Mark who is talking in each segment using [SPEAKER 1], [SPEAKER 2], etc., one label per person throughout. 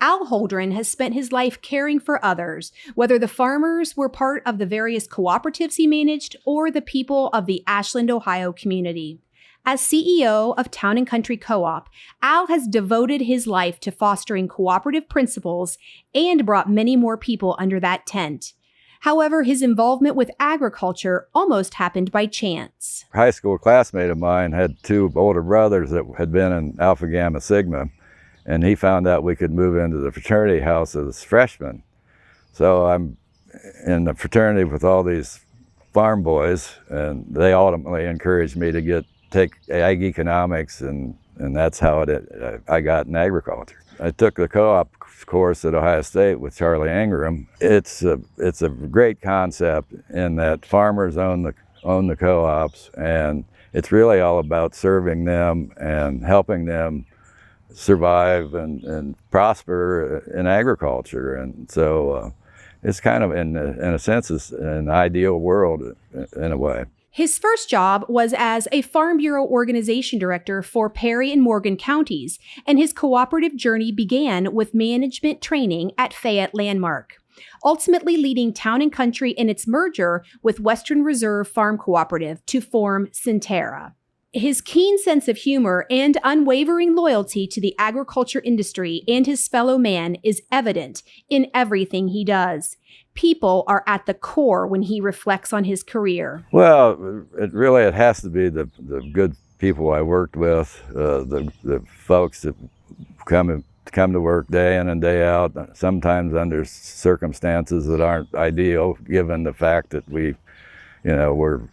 [SPEAKER 1] Al Holdren has spent his life caring for others, whether the farmers were part of the various cooperatives he managed or the people of the Ashland, Ohio community. As CEO of Town & Country Co-op, Al has devoted his life to fostering cooperative principles and brought many more people under that tent. However, his involvement with agriculture almost happened by chance.
[SPEAKER 2] A high school classmate of mine had two older brothers that had been in Alpha Gamma Sigma, and he found out we could move into the fraternity house as freshmen. So I'm in the fraternity with all these farm boys, and they ultimately encouraged me to take ag economics, and that's how I got in agriculture. I took the co-op course at Ohio State with Charlie Ingram. It's a great concept in that farmers own the co-ops, and it's really all about serving them and helping them survive and prosper in agriculture. And so it's kind of, in a sense, it's an ideal world in a way.
[SPEAKER 1] His first job was as a Farm Bureau organization director for Perry and Morgan counties, and his cooperative journey began with management training at Fayette Landmark, ultimately leading Town & Country in its merger with Western Reserve Farm Cooperative to form Centerra. His keen sense of humor and unwavering loyalty to the agriculture industry and his fellow man is evident in everything he does. People are at the core when he reflects on his career.
[SPEAKER 2] Well, it has to be the good people I worked with, the folks that come to work day in and day out, sometimes under circumstances that aren't ideal, given the fact that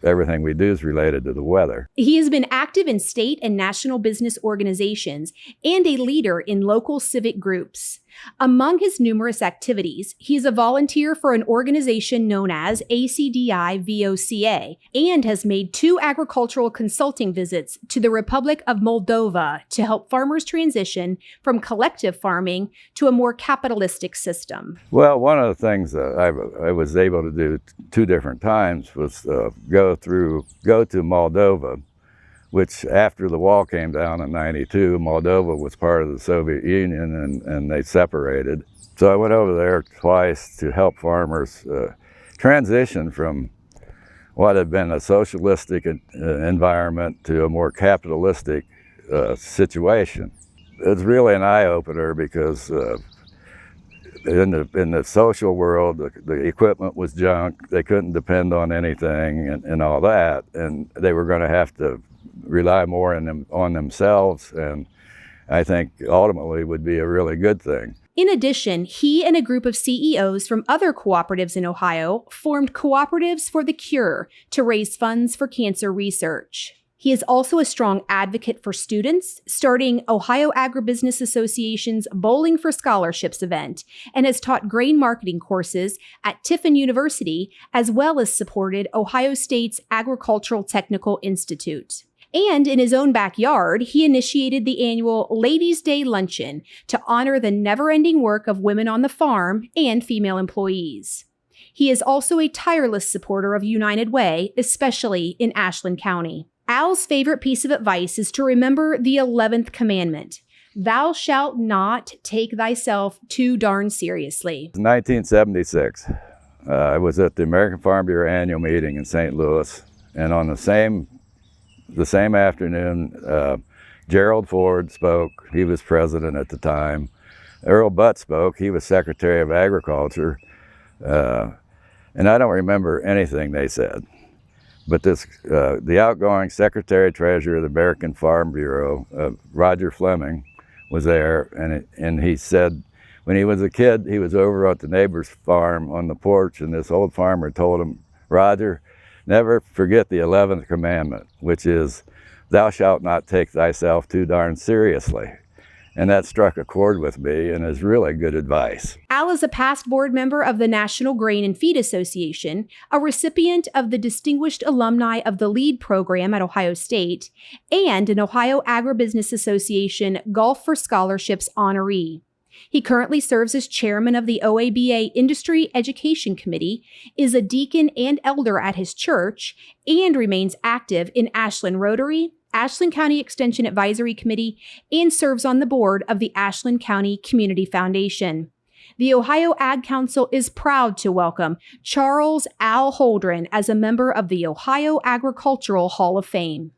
[SPEAKER 2] everything we do is related to the weather.
[SPEAKER 1] He has been active in state and national business organizations and a leader in local civic groups. Among his numerous activities, he is a volunteer for an organization known as ACDI-VOCA and has made 2 agricultural consulting visits to the Republic of Moldova to help farmers transition from collective farming to a more capitalistic system.
[SPEAKER 2] Well, one of the things that I was able to do 2 different times was go to Moldova, which after the wall came down in '92, Moldova was part of the Soviet Union and they separated. So I went over there twice to help farmers transition from what had been a socialistic environment to a more capitalistic situation. It's really an eye-opener because in the social world, the equipment was junk. They couldn't depend on anything and all that, and they were going to have to rely more on themselves, and I think ultimately would be a really good thing.
[SPEAKER 1] In addition, he and a group of CEOs from other cooperatives in Ohio formed Cooperatives for the Cure to raise funds for cancer research. He is also a strong advocate for students, starting Ohio Agribusiness Association's Bowling for Scholarships event, and has taught grain marketing courses at Tiffin University, as well as supported Ohio State's Agricultural Technical Institute. And in his own backyard, he initiated the annual Ladies Luncheon to honor the never-ending work of women on the farm and female employees. He is also a tireless supporter of United Way, especially in Ashland County. Al's favorite piece of advice is to remember the 11th commandment: thou shalt not take thyself too darn seriously.
[SPEAKER 2] In 1976, I was at the American Farm Bureau annual meeting in St. Louis, and on the same afternoon, Gerald Ford spoke. He was president at the time. Earl Butt spoke. He was Secretary of Agriculture. And I don't remember anything they said. But the outgoing Secretary-Treasurer of the American Farm Bureau, Roger Fleming, was there, and he said when he was a kid, he was over at the neighbor's farm on the porch, and this old farmer told him, "Roger, never forget the 11th commandment, which is, thou shalt not take thyself too darn seriously." And that struck a chord with me and is really good advice.
[SPEAKER 1] Al is a past board member of the National Grain and Feed Association, a recipient of the Distinguished Alumni of the LEAD program at Ohio State, and an Ohio Agribusiness Association Golf for Scholarships honoree. He currently serves as chairman of the OABA Industry Education Committee, is a deacon and elder at his church, and remains active in Ashland Rotary, Ashland County Extension Advisory Committee, and serves on the board of the Ashland County Community Foundation. The Ohio Ag Council is proud to welcome Charles Al Holdren as a member of the Ohio Agricultural Hall of Fame.